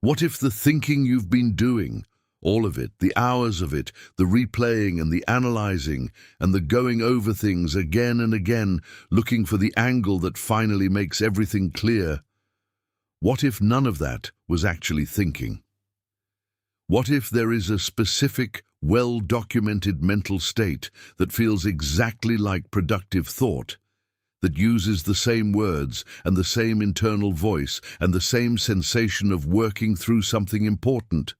What if the thinking you've been doing, all of it, the hours of it, the replaying and the analyzing and the going over things again and again, looking for the angle that finally makes everything clear, what if none of that was actually thinking? What if there is a specific, well-documented mental state that feels exactly like productive thought, that uses the same words and the same internal voice and the same sensation of working through something important,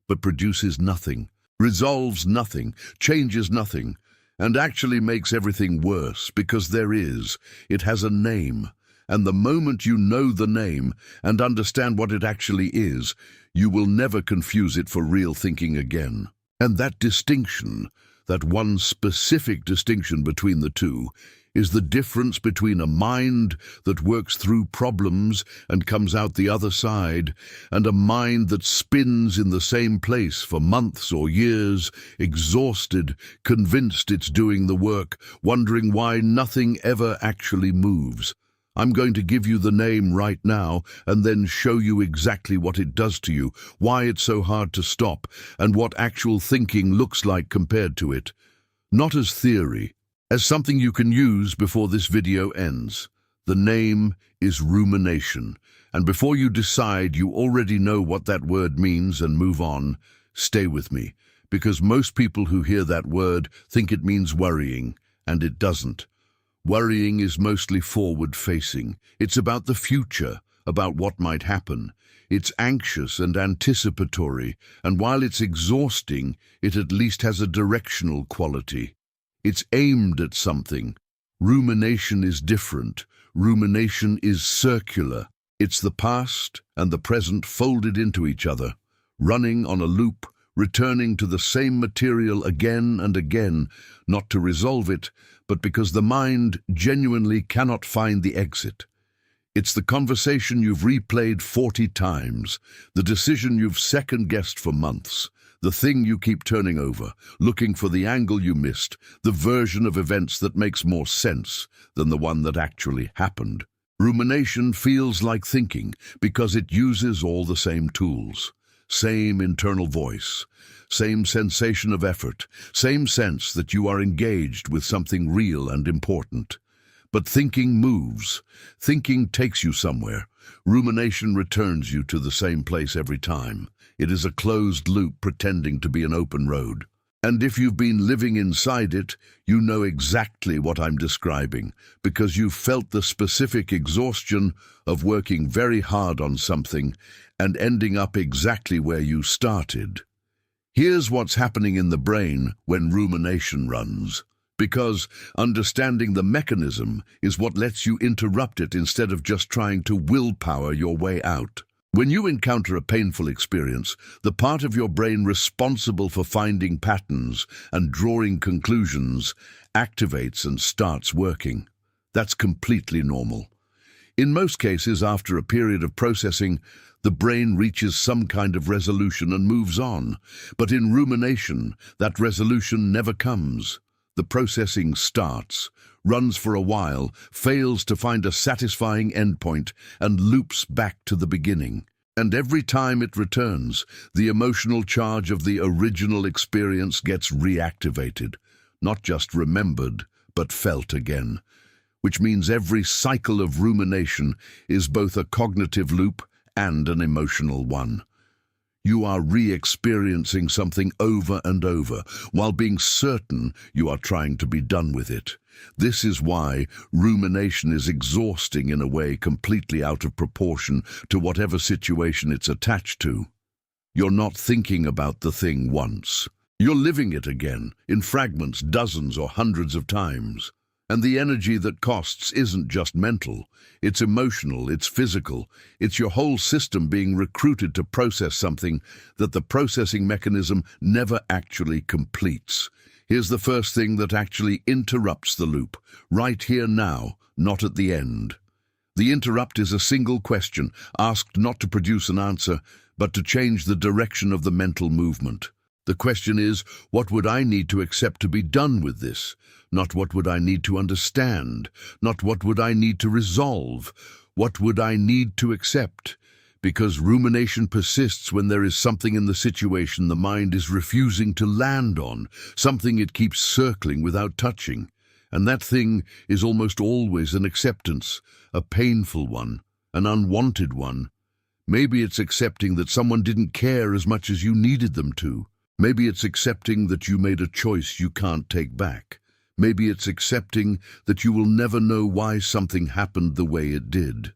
but produces nothing, resolves nothing, changes nothing, and actually makes everything worse because it has a name, and the moment you know the name and understand what it actually is, you will never confuse it for real thinking again. And that distinction, that one specific distinction between the two, is the difference between a mind that works through problems and comes out the other side, and a mind that spins in the same place for months or years, exhausted, convinced it's doing the work, wondering why nothing ever actually moves. I'm going to give you the name right now and then show you exactly what it does to you, why it's so hard to stop, and what actual thinking looks like compared to it. Not as theory, as something you can use before this video ends. The name is rumination, and before you decide you already know what that word means and move on, stay with me, because most people who hear that word think it means worrying, and it doesn't. Worrying is mostly forward-facing. It's about the future, about what might happen. It's anxious and anticipatory, and while it's exhausting, it at least has a directional quality. It's aimed at something. Rumination is different. Rumination is circular. It's the past and the present folded into each other, running on a loop, returning to the same material again and again, not to resolve it, but because the mind genuinely cannot find the exit. It's the conversation you've replayed 40 times, the decision you've second-guessed for months, the thing you keep turning over, looking for the angle you missed, the version of events that makes more sense than the one that actually happened. Rumination feels like thinking because it uses all the same tools. Same internal voice, same sensation of effort, same sense that you are engaged with something real and important. But thinking moves. Thinking takes you somewhere. Rumination returns you to the same place every time. It is a closed loop pretending to be an open road. And if you've been living inside it, you know exactly what I'm describing, because you've felt the specific exhaustion of working very hard on something and ending up exactly where you started. Here's what's happening in the brain when rumination runs, because understanding the mechanism is what lets you interrupt it instead of just trying to willpower your way out. When you encounter a painful experience, the part of your brain responsible for finding patterns and drawing conclusions activates and starts working. That's completely normal. In most cases, after a period of processing, the brain reaches some kind of resolution and moves on. But in rumination, that resolution never comes. The processing starts, runs for a while, fails to find a satisfying endpoint, and loops back to the beginning. And every time it returns, the emotional charge of the original experience gets reactivated, not just remembered, but felt again. Which means every cycle of rumination is both a cognitive loop and an emotional one. You are re-experiencing something over and over, while being certain you are trying to be done with it. This is why rumination is exhausting in a way completely out of proportion to whatever situation it's attached to. You're not thinking about the thing once. You're living it again, in fragments, dozens or hundreds of times. And the energy that costs isn't just mental, it's emotional, it's physical, it's your whole system being recruited to process something that the processing mechanism never actually completes. Here's the first thing that actually interrupts the loop, right here now, not at the end. The interrupt is a single question, asked not to produce an answer, but to change the direction of the mental movement. The question is, what would I need to accept to be done with this? Not what would I need to understand, not what would I need to resolve. What would I need to accept? because rumination persists when there is something in the situation the mind is refusing to land on, something it keeps circling without touching. And that thing is almost always an acceptance, a painful one, an unwanted one. Maybe it's accepting that someone didn't care as much as you needed them to. Maybe it's accepting that you made a choice you can't take back. Maybe it's accepting that you will never know why something happened the way it did.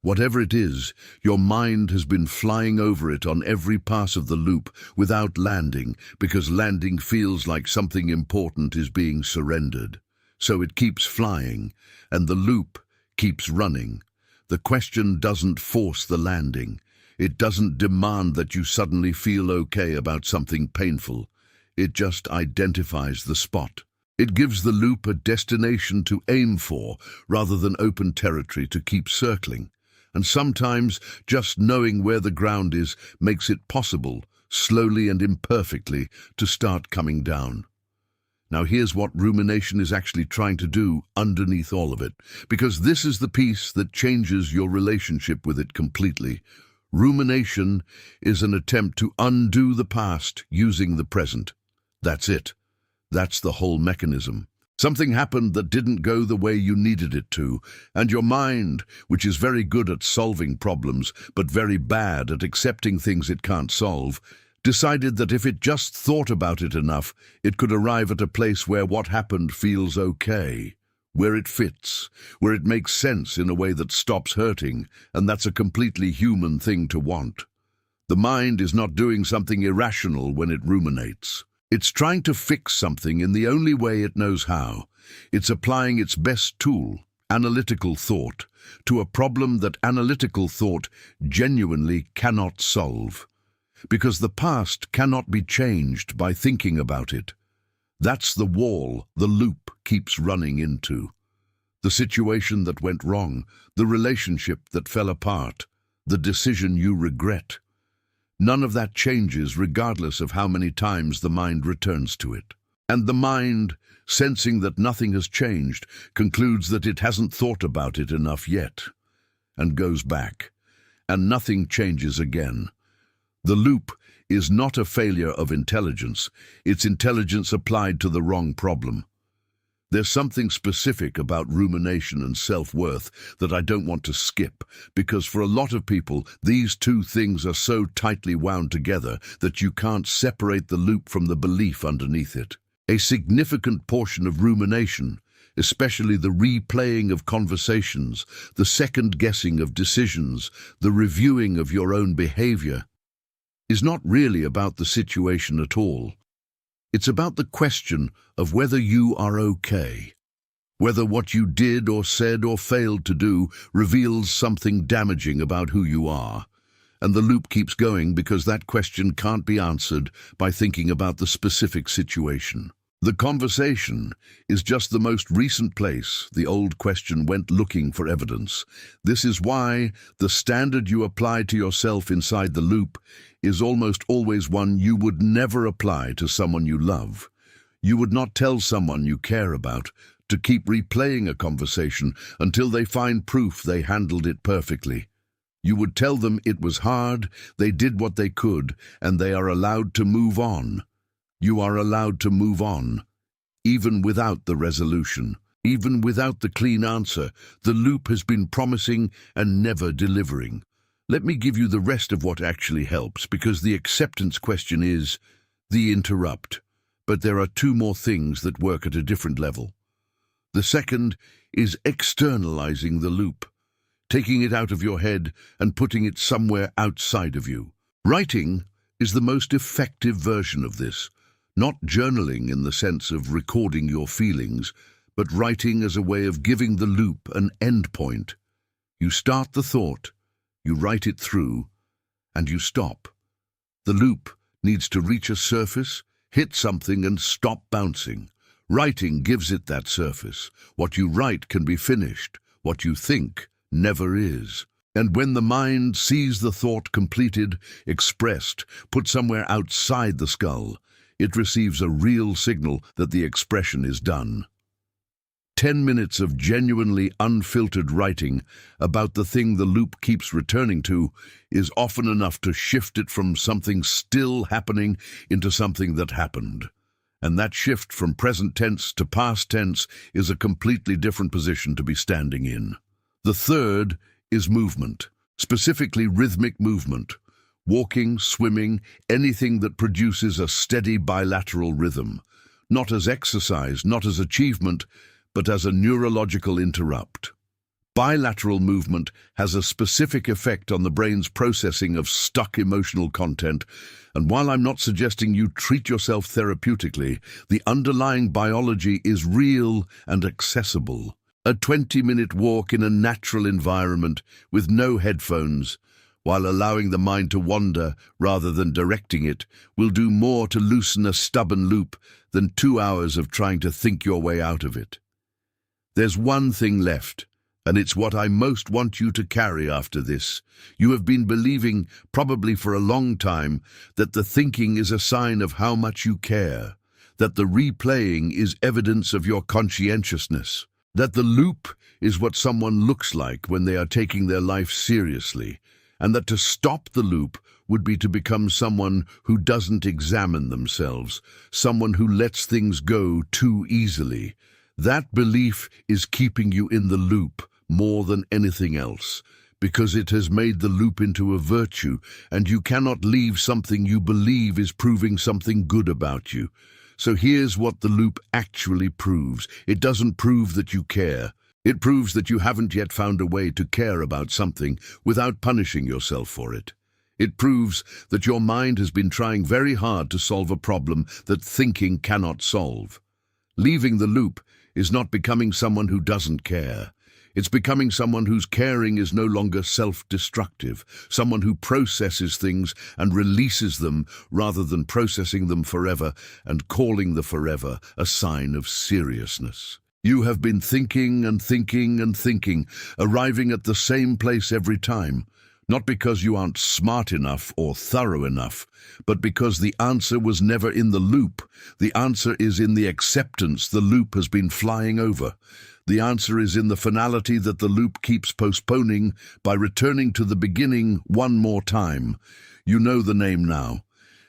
Whatever it is, your mind has been flying over it on every pass of the loop without landing, because landing feels like something important is being surrendered. So it keeps flying, and the loop keeps running. The question doesn't force the landing. It doesn't demand that you suddenly feel okay about something painful. It just identifies the spot. It gives the loop a destination to aim for, rather than open territory to keep circling. And sometimes just knowing where the ground is makes it possible, slowly and imperfectly, to start coming down. Now here's what rumination is actually trying to do underneath all of it, because this is the piece that changes your relationship with it completely. Rumination is an attempt to undo the past using the present. That's it. That's the whole mechanism. Something happened that didn't go the way you needed it to, and your mind, which is very good at solving problems, but very bad at accepting things it can't solve, decided that if it just thought about it enough, it could arrive at a place where what happened feels okay, where it fits, where it makes sense in a way that stops hurting, and that's a completely human thing to want. The mind is not doing something irrational when it ruminates. It's trying to fix something in the only way it knows how. It's applying its best tool, analytical thought, to a problem that analytical thought genuinely cannot solve. Because the past cannot be changed by thinking about it. That's the wall the loop keeps running into. The situation that went wrong, the relationship that fell apart, the decision you regret. None of that changes regardless of how many times the mind returns to it. And the mind, sensing that nothing has changed, concludes that it hasn't thought about it enough yet, and goes back. And nothing changes again. The loop is not a failure of intelligence, it's intelligence applied to the wrong problem. There's something specific about rumination and self-worth that I don't want to skip, because for a lot of people, these two things are so tightly wound together that you can't separate the loop from the belief underneath it. A significant portion of rumination, especially the replaying of conversations, the second-guessing of decisions, the reviewing of your own behavior, is not really about the situation at all. It's about the question of whether you are okay, whether what you did or said or failed to do reveals something damaging about who you are. And the loop keeps going because that question can't be answered by thinking about the specific situation. The conversation is just the most recent place the old question went looking for evidence. This is why the standard you apply to yourself inside the loop is almost always one you would never apply to someone you love. You would not tell someone you care about to keep replaying a conversation until they find proof they handled it perfectly. You would tell them it was hard, they did what they could, and they are allowed to move on. You are allowed to move on, even without the resolution, even without the clean answer. The loop has been promising and never delivering. Let me give you the rest of what actually helps, because the acceptance question is the interrupt. But there are two more things that work at a different level. The second is externalizing the loop, taking it out of your head and putting it somewhere outside of you. Writing is the most effective version of this. Not journaling in the sense of recording your feelings, but writing as a way of giving the loop an end point. You start the thought, you write it through, and you stop. The loop needs to reach a surface, hit something, and stop bouncing. Writing gives it that surface. What you write can be finished. What you think never is. And when the mind sees the thought completed, expressed, put somewhere outside the skull, it receives a real signal that the expression is done. 10 minutes of genuinely unfiltered writing about the thing the loop keeps returning to is often enough to shift it from something still happening into something that happened. And that shift from present tense to past tense is a completely different position to be standing in. The third is movement, specifically rhythmic movement. Walking, swimming, anything that produces a steady bilateral rhythm. Not as exercise, not as achievement, but as a neurological interrupt. Bilateral movement has a specific effect on the brain's processing of stuck emotional content, and while I'm not suggesting you treat yourself therapeutically, the underlying biology is real and accessible. A 20-minute walk in a natural environment with no headphones, while allowing the mind to wander rather than directing it, will do more to loosen a stubborn loop than 2 hours of trying to think your way out of it. There's one thing left, and it's what I most want you to carry after this. You have been believing, probably for a long time, that the thinking is a sign of how much you care, that the replaying is evidence of your conscientiousness, that the loop is what someone looks like when they are taking their life seriously, and that to stop the loop would be to become someone who doesn't examine themselves, someone who lets things go too easily. That belief is keeping you in the loop more than anything else, because it has made the loop into a virtue, and you cannot leave something you believe is proving something good about you. So here's what the loop actually proves. It doesn't prove that you care. It proves that you haven't yet found a way to care about something without punishing yourself for it. It proves that your mind has been trying very hard to solve a problem that thinking cannot solve. Leaving the loop is not becoming someone who doesn't care. It's becoming someone whose caring is no longer self-destructive, someone who processes things and releases them rather than processing them forever and calling the forever a sign of seriousness. You have been thinking and thinking and thinking, arriving at the same place every time, not because you aren't smart enough or thorough enough, but because the answer was never in the loop. The answer is in the acceptance the loop has been flying over. The answer is in the finality that the loop keeps postponing by returning to the beginning one more time. You know the name now,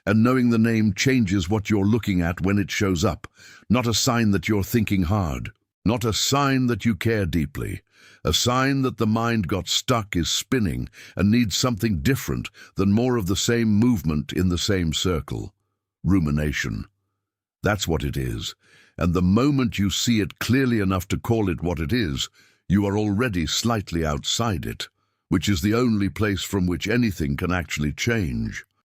and knowing the name changes what you're looking at when it shows up, not a sign that you're thinking hard. Not a sign that you care deeply. A sign that the mind got stuck is spinning and needs something different than more of the same movement in the same circle. Rumination. That's what it is. And the moment you see it clearly enough to call it what it is, you are already slightly outside it, which is the only place from which anything can actually change.